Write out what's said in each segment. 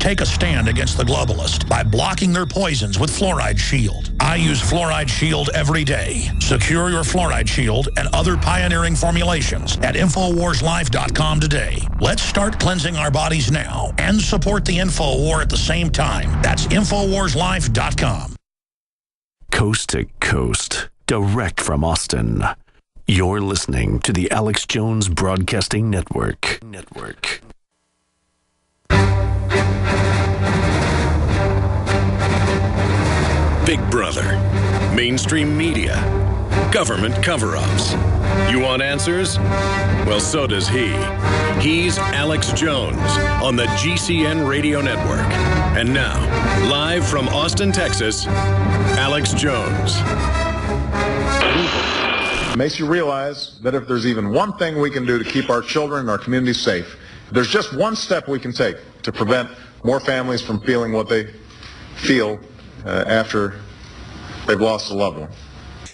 Take a stand against the globalists by blocking their poisons with Fluoride Shield. I use Fluoride Shield every day. Secure your Fluoride Shield and other pioneering formulations at InfoWarsLife.com today. Let's start cleansing our bodies now and support the InfoWar at the same time. That's InfoWarsLife.com. Coast to coast, direct from Austin. You're listening to the Alex Jones Broadcasting Network. Big Brother, mainstream media, government cover-ups. You want answers? Well, so does he. He's Alex Jones on the GCN Radio Network. And now, live from Austin, Texas, Alex Jones. It makes you realize that if there's even one thing we can do to keep our children and our community safe, there's just one step we can take to prevent more families from feeling what they feel after they've lost a loved one.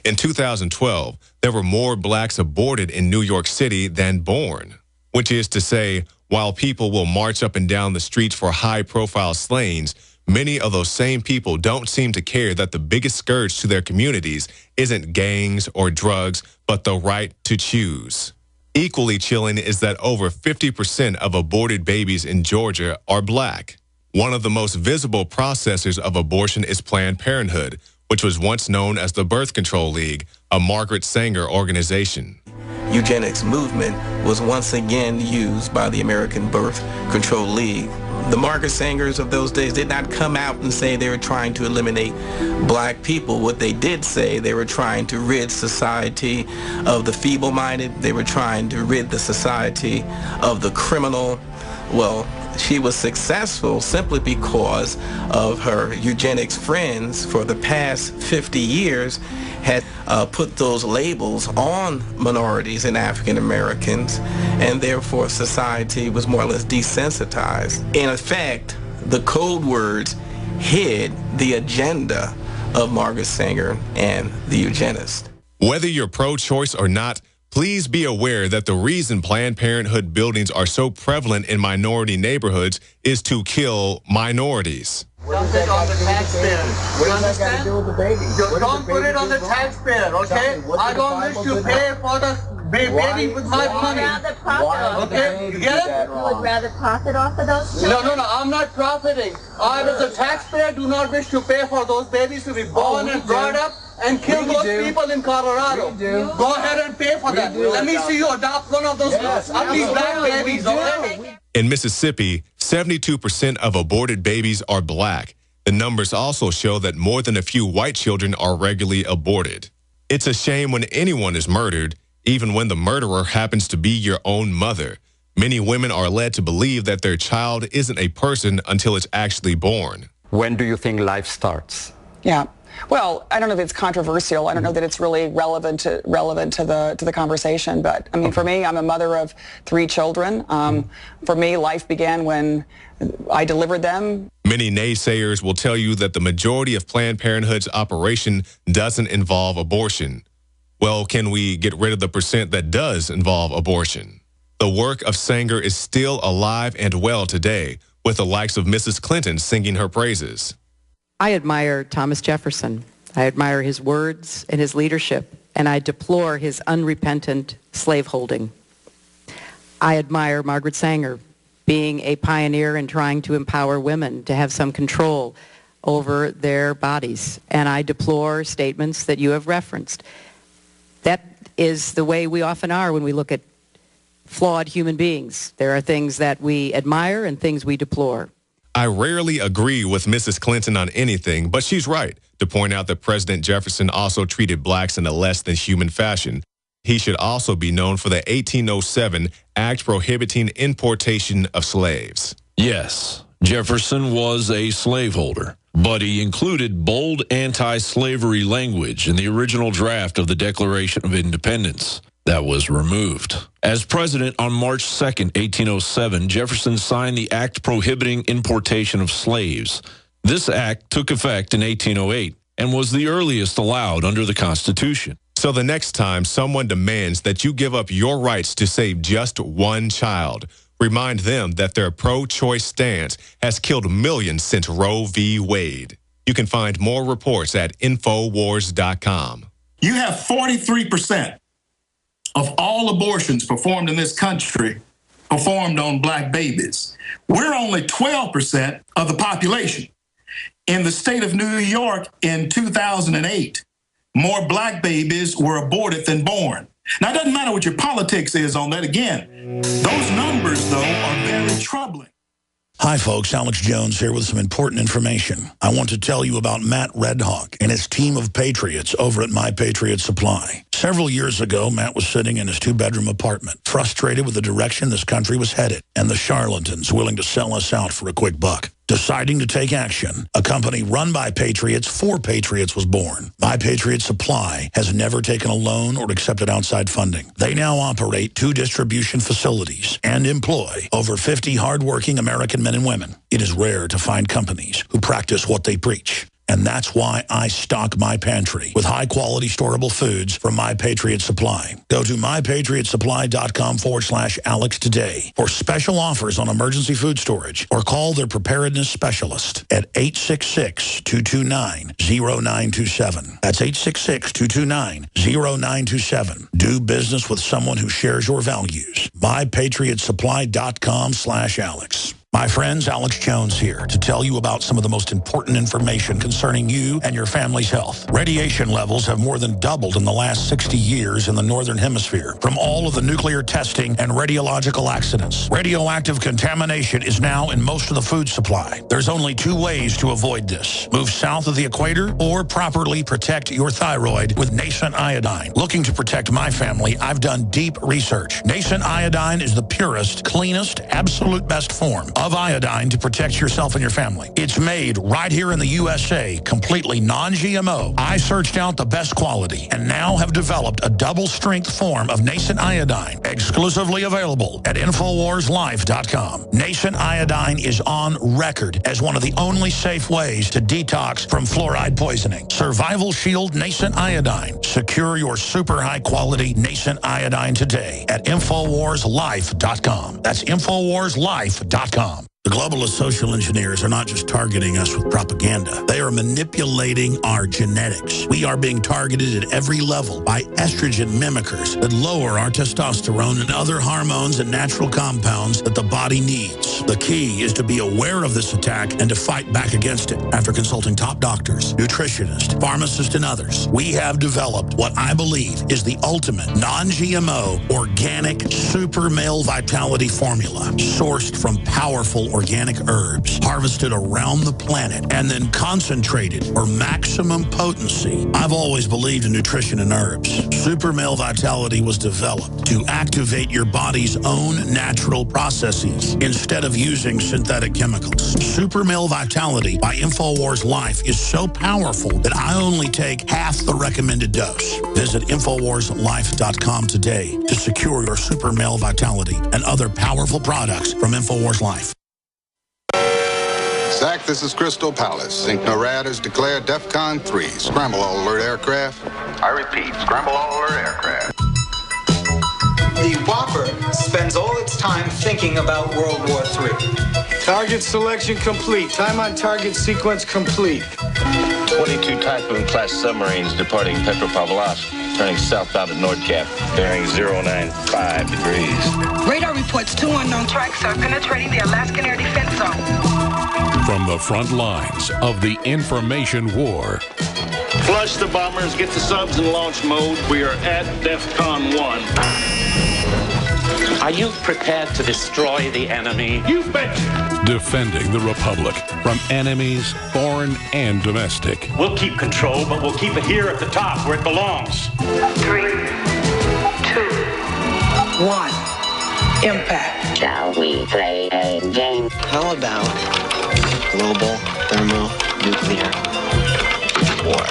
In 2012, there were more blacks aborted in New York City than born, which is to say, while people will march up and down the streets for high-profile slayings, many of those same people don't seem to care that the biggest scourge to their communities isn't gangs or drugs, but the right to choose. Equally chilling is that over 50% of aborted babies in Georgia are black. One of the most visible processors of abortion is Planned Parenthood, which was once known as the Birth Control League, a Margaret Sanger organization. Eugenics movement was once again used by the American Birth Control League. The Margaret Sangers of those days did not come out and say they were trying to eliminate black people. What they did say, they were trying to rid society of the feeble-minded. They were trying to rid the society of the criminal. Well, she was successful simply because of her eugenics friends for the past 50 years had put those labels on minorities and African Americans, and therefore society was more or less desensitized. In effect, the code words hid the agenda of Margaret Sanger and the eugenists. Whether you're pro-choice or not, please be aware that the reason Planned Parenthood buildings are so prevalent in minority neighborhoods is to kill minorities. Dump it on the taxpayer. You understand? Don't put it on the taxpayer, okay? I don't wish to pay for the baby with my money. Okay, you get it? You would rather profit off of those children? No, I'm not profiting. I, as a taxpayer, do not wish to pay for those babies to be born and brought up and kill those people in Colorado. Go ahead and pay for that. Let me see you adopt one of those ugly black babies, okay? In Mississippi, 72% of aborted babies are black. The numbers also show that more than a few white children are regularly aborted. It's a shame when anyone is murdered, even when the murderer happens to be your own mother. Many women are led to believe that their child isn't a person until it's actually born. When do you think life starts? Yeah. Well, I don't know if it's controversial. I don't know that it's really relevant to the conversation. But I mean, for me, I'm a mother of 3 children. For me, life began when I delivered them. Many naysayers will tell you that the majority of Planned Parenthood's operation doesn't involve abortion. Well, can we get rid of the percent that does involve abortion? The work of Sanger is still alive and well today, with the likes of Mrs. Clinton singing her praises. I admire Thomas Jefferson. I admire his words and his leadership, and I deplore his unrepentant slaveholding. I admire Margaret Sanger, being a pioneer in trying to empower women to have some control over their bodies, and I deplore statements that you have referenced. That is the way we often are when we look at flawed human beings. There are things that we admire and things we deplore. I rarely agree with Mrs. Clinton on anything, but she's right to point out that President Jefferson also treated blacks in a less than human fashion. He should also be known for the 1807 Act prohibiting importation of slaves. Yes, Jefferson was a slaveholder, but he included bold anti-slavery language in the original draft of the Declaration of Independence. That was removed. As president on March 2nd, 1807, Jefferson signed the act prohibiting importation of slaves. This act took effect in 1808 and was the earliest allowed under the Constitution. So the next time someone demands that you give up your rights to save just one child, Remind them that their pro-choice stance has killed millions since Roe v. Wade. You can find more reports at Infowars.com. You have 43% of all abortions performed in this country performed on black babies. We're only 12% of the population. In the state of New York in 2008, more black babies were aborted than born. Now, it doesn't matter what your politics is on that. Again, those numbers, though, are very troubling. Hi, folks. Alex Jones here with some important information. I want to tell you about Matt Redhawk and his team of patriots over at My Patriot Supply. Several years ago, Matt was sitting in his two-bedroom apartment, frustrated with the direction this country was headed and the charlatans willing to sell us out for a quick buck. Deciding to take action, a company run by patriots for patriots was born. My Patriot Supply has never taken a loan or accepted outside funding. They now operate 2 distribution facilities and employ over 50 hardworking American men and women. It is rare to find companies who practice what they preach. And that's why I stock my pantry with high-quality storable foods from My Patriot Supply. Go to mypatriotsupply.com/Alex today for special offers on emergency food storage, or call their preparedness specialist at 866-229-0927. That's 866-229-0927. Do business with someone who shares your values. mypatriotsupply.com/Alex. My friends, Alex Jones here to tell you about some of the most important information concerning you and your family's health. Radiation levels have more than doubled in the last 60 years in the Northern Hemisphere from all of the nuclear testing and radiological accidents. Radioactive contamination is now in most of the food supply. There's only 2 ways to avoid this. Move south of the equator or properly protect your thyroid with Nascent Iodine. Looking to protect my family, I've done deep research. Nascent Iodine is the purest, cleanest, absolute best form of iodine to protect yourself and your family. It's made right here in the USA, completely non-GMO. I searched out the best quality and now have developed a double-strength form of Nascent Iodine, exclusively available at InfoWarsLife.com. Nascent Iodine is on record as one of the only safe ways to detox from fluoride poisoning. Survival Shield Nascent Iodine. Secure your super high-quality Nascent Iodine today at InfoWarsLife.com. That's InfoWarsLife.com. The globalist social engineers are not just targeting us with propaganda. They are manipulating our genetics. We are being targeted at every level by estrogen mimickers that lower our testosterone and other hormones and natural compounds that the body needs. The key is to be aware of this attack and to fight back against it. After consulting top doctors, nutritionists, pharmacists, and others, we have developed what I believe is the ultimate non-GMO organic super male vitality formula sourced from powerful organic herbs harvested around the planet and then concentrated for maximum potency. I've always believed in nutrition and herbs. Super Male Vitality was developed to activate your body's own natural processes instead of using synthetic chemicals. Super Male Vitality by InfoWars Life is so powerful that I only take half the recommended dose. Visit InfoWarsLife.com today to secure your Super Male Vitality and other powerful products from InfoWars Life. Zach, this is Crystal Palace. Sync NORAD has declared DEFCON 3. Scramble all alert aircraft. I repeat, scramble all alert aircraft. The Whopper spends all its time thinking about World War III. Target selection complete. Time on target sequence complete. 22 Typhoon class submarines departing Petropavlovsk, turning southbound at Nordkap, bearing 095 degrees. Radar reports 2 unknown tracks are penetrating the Alaskan air defense zone. From the front lines of the information war. Flush the bombers, get the subs in launch mode. We are at DEFCON 1. Are you prepared to destroy the enemy? You betcha! Defending the Republic from enemies, foreign and domestic. We'll keep control, but we'll keep it here at the top where it belongs. 3, 2, 1. Impact. Shall we play a game? How about global thermonuclear war?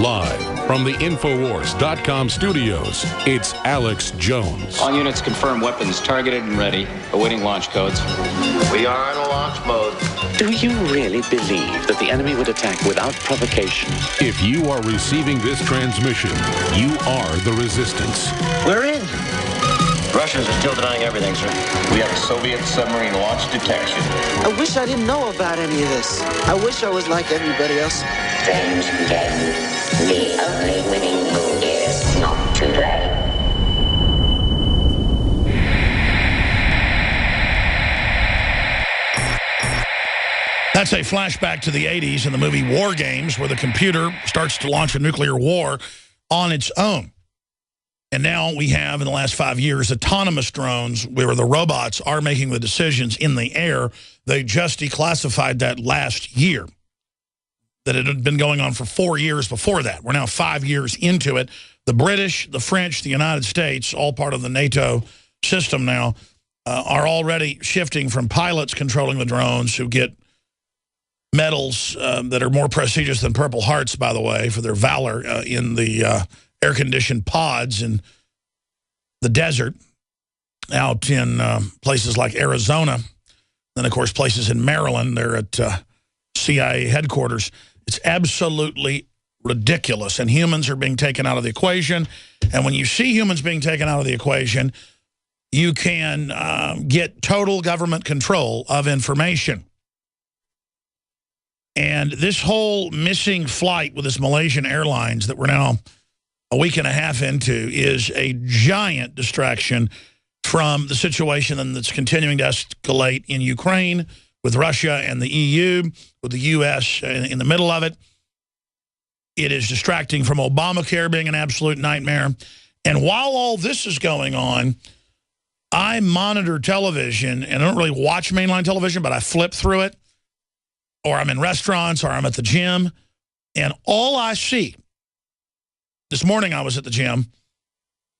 Live from the Infowars.com studios, it's Alex Jones. All units confirm weapons targeted and ready, awaiting launch codes. We are in a launch mode. Do you really believe that the enemy would attack without provocation? If you are receiving this transmission, you are the resistance. We're in. Russians are still denying everything, sir. We have a Soviet submarine launch detection. I wish I didn't know about any of this. I wish I was like everybody else. Strange game. The only winning move is not to play. That's a flashback to the 80s in the movie War Games, where the computer starts to launch a nuclear war on its own. And now we have, in the last 5 years, autonomous drones where the robots are making the decisions in the air. They just declassified that last year. That it had been going on for 4 years before that. We're now 5 years into it. The British, the French, the United States, all part of the NATO system now, are already shifting from pilots controlling the drones who get medals that are more prestigious than Purple Hearts, by the way, for their valor in the air-conditioned pods in the desert out in places like Arizona. Then, of course, places in Maryland. They're at CIA headquarters. It's absolutely ridiculous, and humans are being taken out of the equation. And when you see humans being taken out of the equation, you can get total government control of information. And this whole missing flight with this Malaysian Airlines that we're now a week and a half into is a giant distraction from the situation that's continuing to escalate in Ukraine with Russia and the EU, with the U.S. in the middle of it. It is distracting from Obamacare being an absolute nightmare. And while all this is going on, I monitor television, and I don't really watch mainline television, but I flip through it. Or I'm in restaurants, or I'm at the gym, and all I see, this morning I was at the gym,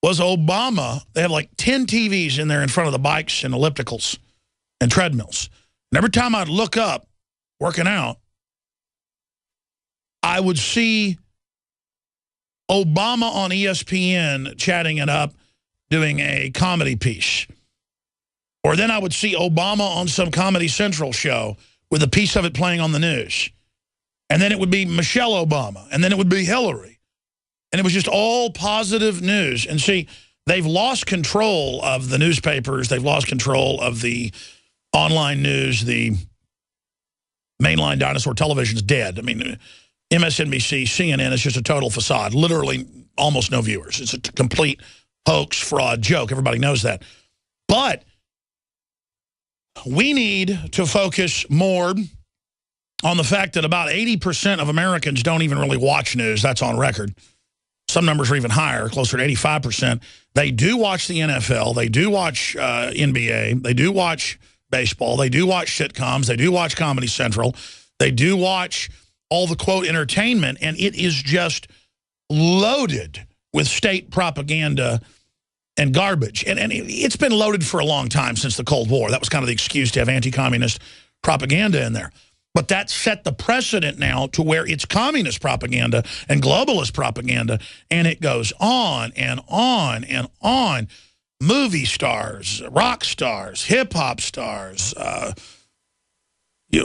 was Obama. They have like 10 TVs in there in front of the bikes and ellipticals and treadmills. And every time I'd look up, working out, I would see Obama on ESPN chatting it up, doing a comedy piece. Or then I would see Obama on some Comedy Central show with a piece of it playing on the news. And then it would be Michelle Obama. And then it would be Hillary. And it was just all positive news. And see, they've lost control of the newspapers. They've lost control of the online news. The mainline dinosaur television's dead. I mean, MSNBC, CNN is just a total facade. Literally almost no viewers. It's a complete hoax, fraud, joke. Everybody knows that. But we need to focus more on the fact that about 80% of Americans don't even really watch news. That's on record. Some numbers are even higher, closer to 85%. They do watch the NFL. They do watch NBA. They do watch baseball. They do watch sitcoms. They do watch Comedy Central. They do watch all the, quote, entertainment, and it is just loaded with state propaganda and garbage. And it's been loaded for a long time, since the Cold War. That was kind of the excuse to have anti-communist propaganda in there. But that set the precedent now to where it's communist propaganda and globalist propaganda, and it goes on and on and on. Movie stars, rock stars, hip-hop stars,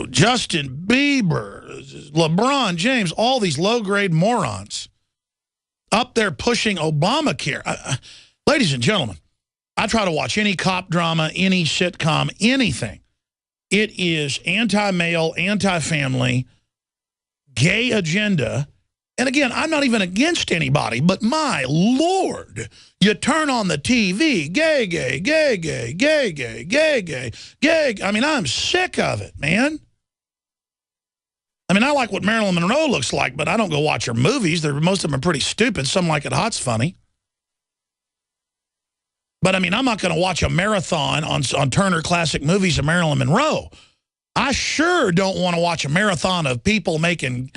Justin Bieber, LeBron James, all these low-grade morons up there pushing Obamacare. Ladies and gentlemen, I try to watch any cop drama, any sitcom, anything. It is anti-male, anti-family, gay agenda. And again, I'm not even against anybody, but my Lord, you turn on the TV, gay, gay, gay, gay, gay, gay, gay, gay, gay. I mean, I'm sick of it, man. I mean, I like what Marilyn Monroe looks like, but I don't go watch her movies. Most of them are pretty stupid. Some like it hot's funny. But, I mean, I'm not going to watch a marathon on Turner Classic Movies of Marilyn Monroe. I sure don't want to watch a marathon of people making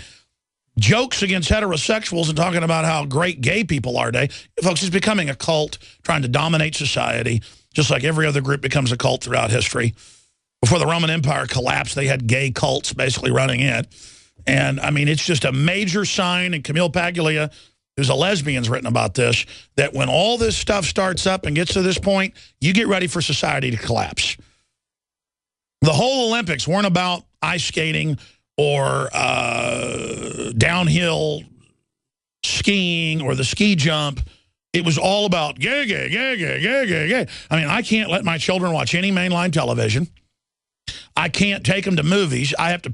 jokes against heterosexuals and talking about how great gay people are today. Folks, it's becoming a cult trying to dominate society, just like every other group becomes a cult throughout history. Before the Roman Empire collapsed, they had gay cults basically running it. And, I mean, it's just a major sign, and Camille Paglia, who's a lesbian, has written about this, that when all this stuff starts up and gets to this point, you get ready for society to collapse. The whole Olympics weren't about ice skating or downhill skiing or the ski jump It was all about gay, gay, gay, gay, gay, gay, gay. I mean, I can't let my children watch any mainline television. I can't take them to movies. I have to